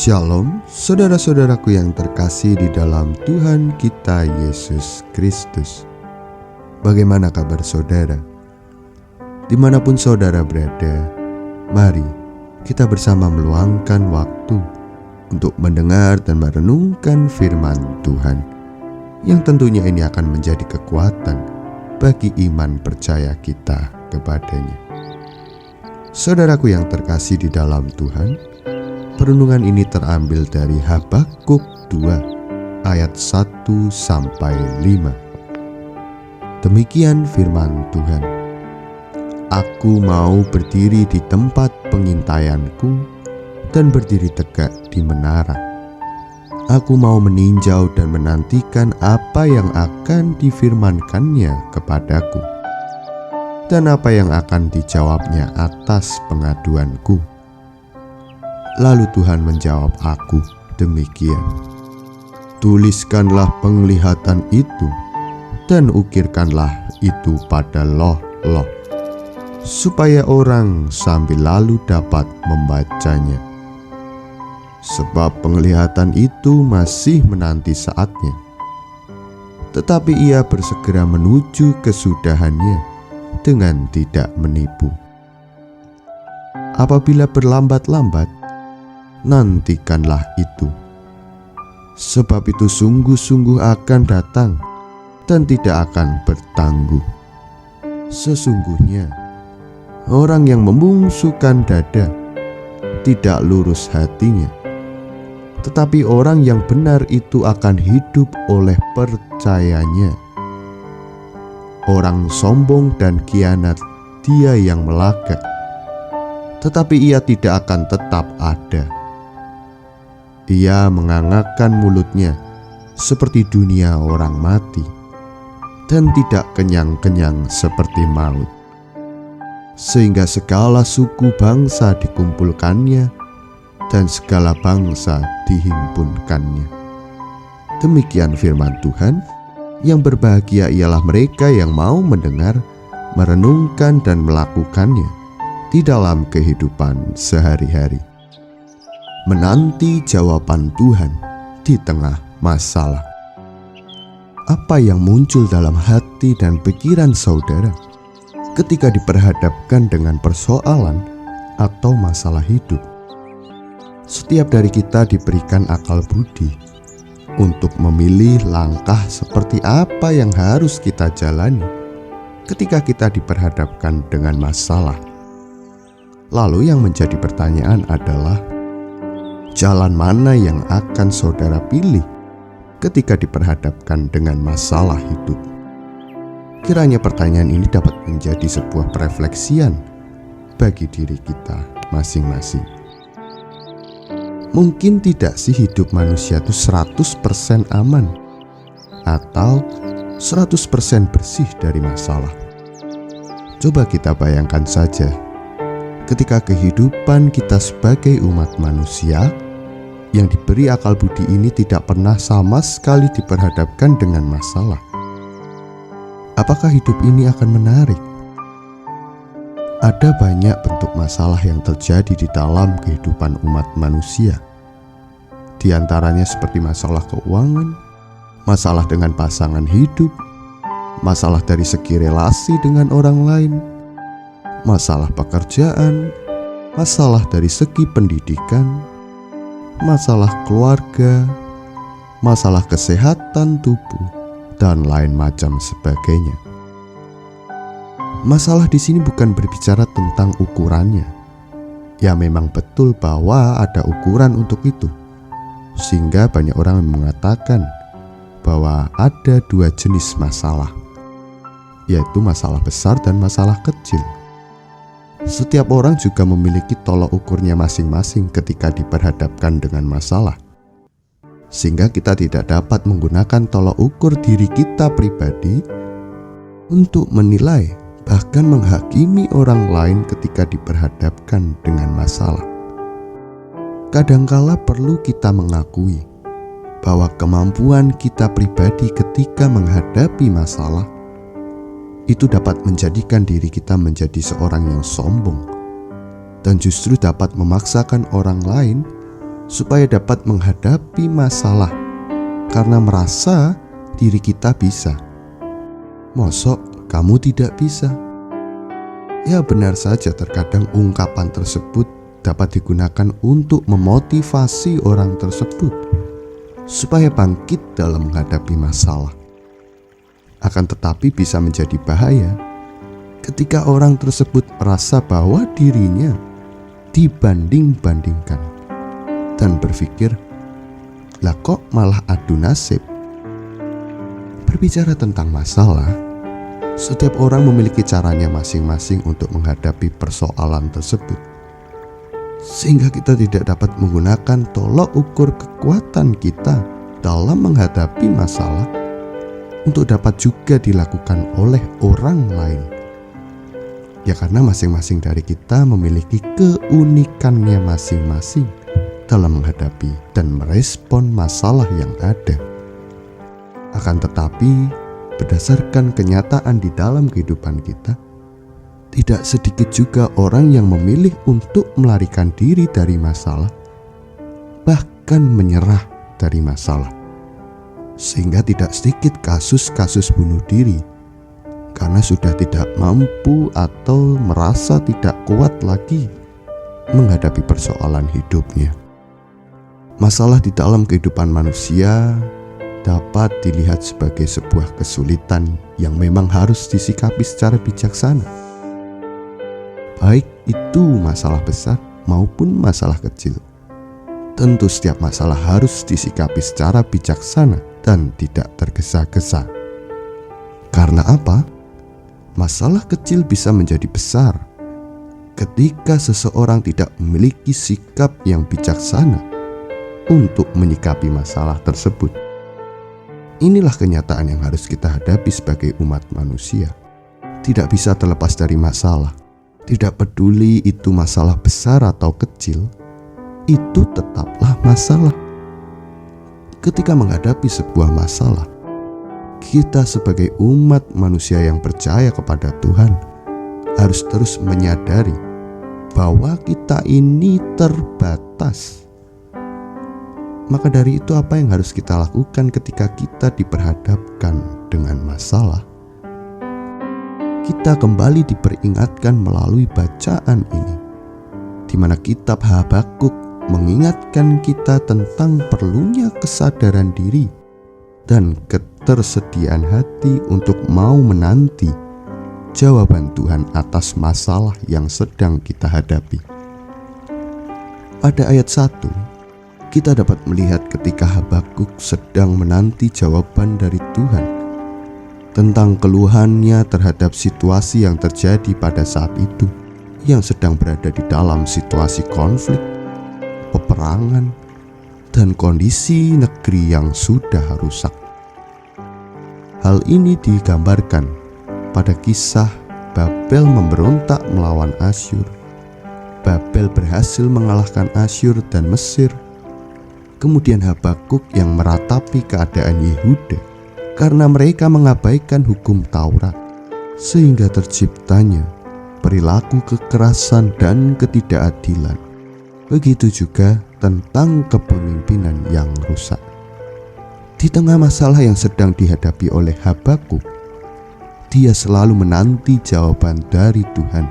Shalom, saudara-saudaraku yang terkasih di dalam Tuhan kita Yesus Kristus. Bagaimana kabar saudara? Dimanapun saudara berada, mari kita bersama meluangkan waktu untuk mendengar dan merenungkan firman Tuhan, yang tentunya ini akan menjadi kekuatan bagi iman percaya kita kepadanya. Saudaraku yang terkasih di dalam Tuhan, perenungan ini terambil dari Habakuk 2 ayat 1-5. Demikian firman Tuhan. Aku mau berdiri di tempat pengintaianku dan berdiri tegak di menara. Aku mau meninjau dan menantikan apa yang akan difirmankannya kepadaku, dan apa yang akan dijawabnya atas pengaduanku. Lalu Tuhan menjawab aku demikian. Tuliskanlah penglihatan itu dan ukirkanlah itu pada loh-loh, supaya orang sambil lalu dapat membacanya. Sebab penglihatan itu masih menanti saatnya, tetapi ia bersegera menuju kesudahannya dengan tidak menipu. Apabila berlambat-lambat, nantikanlah itu, sebab itu sungguh-sungguh akan datang dan tidak akan bertangguh. Sesungguhnya orang yang membungsukan dada tidak lurus hatinya, tetapi orang yang benar itu akan hidup oleh percayanya. Orang sombong dan kianat dia yang melagak, tetapi ia tidak akan tetap ada. Ia mengangakkan mulutnya seperti dunia orang mati, dan tidak kenyang-kenyang seperti maut, sehingga segala suku bangsa dikumpulkannya dan segala bangsa dihimpunkannya. Demikian firman Tuhan. Yang berbahagia ialah mereka yang mau mendengar, merenungkan dan melakukannya di dalam kehidupan sehari-hari. Menanti jawaban Tuhan di tengah masalah. Apa yang muncul dalam hati dan pikiran saudara ketika diperhadapkan dengan persoalan atau masalah hidup? Setiap dari kita diberikan akal budi untuk memilih langkah seperti apa yang harus kita jalani ketika kita diperhadapkan dengan masalah. Lalu yang menjadi pertanyaan adalah, jalan mana yang akan saudara pilih ketika diperhadapkan dengan masalah hidup? Kiranya pertanyaan ini dapat menjadi sebuah perefleksian bagi diri kita masing-masing. Mungkin tidak sih hidup manusia itu 100% aman atau 100% bersih dari masalah. Coba kita bayangkan saja, ketika kehidupan kita sebagai umat manusia yang diberi akal budi ini tidak pernah sama sekali diperhadapkan dengan masalah. Apakah hidup ini akan menarik? Ada banyak bentuk masalah yang terjadi di dalam kehidupan umat manusia. Di antaranya seperti masalah keuangan, masalah dengan pasangan hidup, masalah dari segi relasi dengan orang lain, masalah pekerjaan, masalah dari segi pendidikan, masalah keluarga, masalah kesehatan tubuh, dan lain macam sebagainya. Masalah di sini bukan berbicara tentang ukurannya. Ya, memang betul bahwa ada ukuran untuk itu, sehingga banyak orang mengatakan bahwa ada dua jenis masalah, yaitu masalah besar dan masalah kecil. Setiap orang juga memiliki tolok ukurnya masing-masing ketika diperhadapkan dengan masalah, sehingga kita tidak dapat menggunakan tolok ukur diri kita pribadi untuk menilai bahkan menghakimi orang lain ketika diperhadapkan dengan masalah. Kadangkala perlu kita mengakui bahwa kemampuan kita pribadi ketika menghadapi masalah itu dapat menjadikan diri kita menjadi seorang yang sombong, dan justru dapat memaksakan orang lain supaya dapat menghadapi masalah karena merasa diri kita bisa. Mosok kamu tidak bisa? Ya, benar saja, terkadang ungkapan tersebut dapat digunakan untuk memotivasi orang tersebut supaya bangkit dalam menghadapi masalah. Akan tetapi bisa menjadi bahaya ketika orang tersebut merasa bahwa dirinya dibanding-bandingkan dan berpikir, lah kok malah adu nasib. Berbicara tentang masalah, setiap orang memiliki caranya masing-masing untuk menghadapi persoalan tersebut, sehingga kita tidak dapat menggunakan tolok ukur kekuatan kita dalam menghadapi masalah untuk dapat juga dilakukan oleh orang lain. Ya, karena masing-masing dari kita memiliki keunikannya masing-masing dalam menghadapi dan merespon masalah yang ada. Akan tetapi, berdasarkan kenyataan di dalam kehidupan kita, tidak sedikit juga orang yang memilih untuk melarikan diri dari masalah, bahkan menyerah dari masalah. Sehingga tidak sedikit kasus-kasus bunuh diri karena sudah tidak mampu atau merasa tidak kuat lagi menghadapi persoalan hidupnya. Masalah di dalam kehidupan manusia dapat dilihat sebagai sebuah kesulitan yang memang harus disikapi secara bijaksana. Baik itu masalah besar maupun masalah kecil. Tentu setiap masalah harus disikapi secara bijaksana dan tidak tergesa-gesa. Karena apa? Masalah kecil bisa menjadi besar ketika seseorang tidak memiliki sikap yang bijaksana untuk menyikapi masalah tersebut. Inilah kenyataan yang harus kita hadapi sebagai umat manusia. Tidak bisa terlepas dari masalah. Tidak peduli itu masalah besar atau kecil, itu tetaplah masalah. Ketika menghadapi sebuah masalah, kita sebagai umat manusia yang percaya kepada Tuhan harus terus menyadari bahwa kita ini terbatas. Maka dari itu, apa yang harus kita lakukan ketika kita diperhadapkan dengan masalah? Kita kembali diperingatkan melalui bacaan ini, di mana kitab Habakuk mengingatkan kita tentang perlunya kesadaran diri dan ketersediaan hati untuk mau menanti jawaban Tuhan atas masalah yang sedang kita hadapi. Pada ayat 1, kita dapat melihat ketika Habakuk sedang menanti jawaban dari Tuhan tentang keluhannya terhadap situasi yang terjadi pada saat itu, yang sedang berada di dalam situasi konflik, peperangan, dan kondisi negeri yang sudah rusak. Hal ini digambarkan pada kisah Babel memberontak melawan Asyur. Babel berhasil mengalahkan Asyur dan Mesir. Kemudian Habakuk yang meratapi keadaan Yehuda karena mereka mengabaikan hukum Taurat, sehingga terciptanya perilaku kekerasan dan ketidakadilan. Begitu juga tentang kepemimpinan yang rusak. Di tengah masalah yang sedang dihadapi oleh Habakuk, dia selalu menanti jawaban dari Tuhan.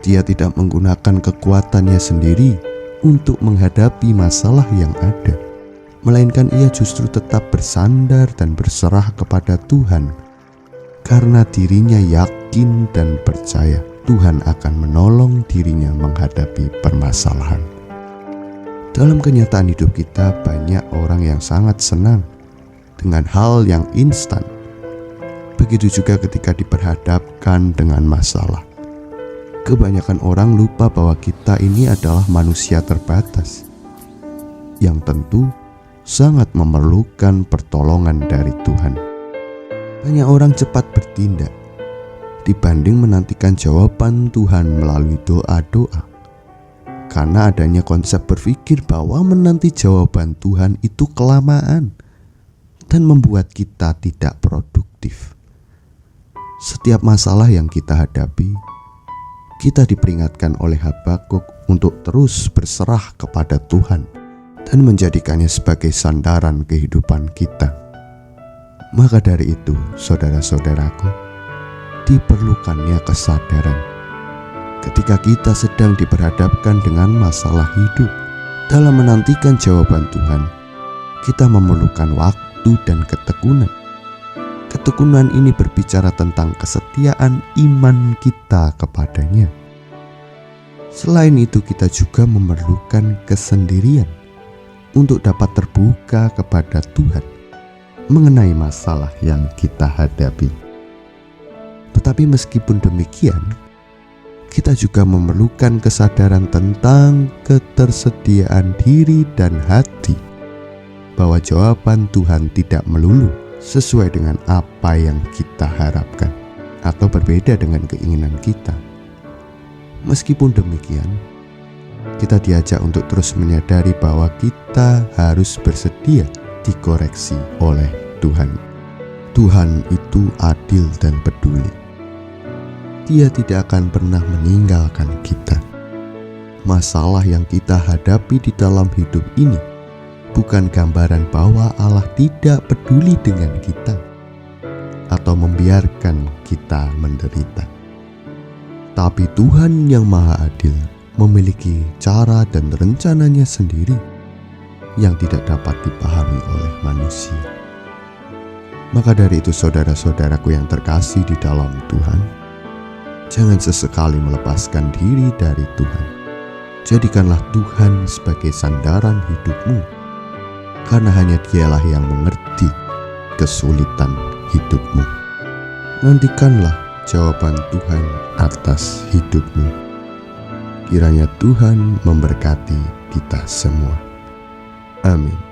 Dia tidak menggunakan kekuatannya sendiri untuk menghadapi masalah yang ada, melainkan ia justru tetap bersandar dan berserah kepada Tuhan, karena dirinya yakin dan percaya Tuhan akan menolong dirinya menghadapi permasalahan. Dalam kenyataan hidup kita, banyak orang yang sangat senang dengan hal yang instan. Begitu juga ketika diperhadapkan dengan masalah. Kebanyakan orang lupa bahwa kita ini adalah manusia terbatas, yang tentu sangat memerlukan pertolongan dari Tuhan. Banyak orang cepat bertindak dibanding menantikan jawaban Tuhan melalui doa-doa. Karena adanya konsep berpikir bahwa menanti jawaban Tuhan itu kelamaan dan membuat kita tidak produktif. Setiap masalah yang kita hadapi, kita diperingatkan oleh Habakuk untuk terus berserah kepada Tuhan dan menjadikannya sebagai sandaran kehidupan kita. Maka dari itu, saudara-saudaraku, diperlukannya kesadaran. Ketika kita sedang diperhadapkan dengan masalah hidup, dalam menantikan jawaban Tuhan, kita memerlukan waktu dan ketekunan. Ketekunan ini berbicara tentang kesetiaan iman kita kepadanya. Selain itu, kita juga memerlukan kesendirian untuk dapat terbuka kepada Tuhan mengenai masalah yang kita hadapi. Tetapi meskipun demikian, kita juga memerlukan kesadaran tentang ketersediaan diri dan hati, bahwa jawaban Tuhan tidak melulu sesuai dengan apa yang kita harapkan atau berbeda dengan keinginan kita. Meskipun demikian, kita diajak untuk terus menyadari bahwa kita harus bersedia dikoreksi oleh Tuhan. Tuhan itu adil dan peduli. Dia tidak akan pernah meninggalkan kita. Masalah yang kita hadapi di dalam hidup ini bukan gambaran bahwa Allah tidak peduli dengan kita atau membiarkan kita menderita. Tapi Tuhan yang Maha Adil memiliki cara dan rencananya sendiri yang tidak dapat dipahami oleh manusia. Maka dari itu, saudara-saudaraku yang terkasih di dalam Tuhan, jangan sesekali melepaskan diri dari Tuhan. Jadikanlah Tuhan sebagai sandaran hidupmu, karena hanya Dialah yang mengerti kesulitan hidupmu. Nantikanlah jawaban Tuhan atas hidupmu. Kiranya Tuhan memberkati kita semua. Amin.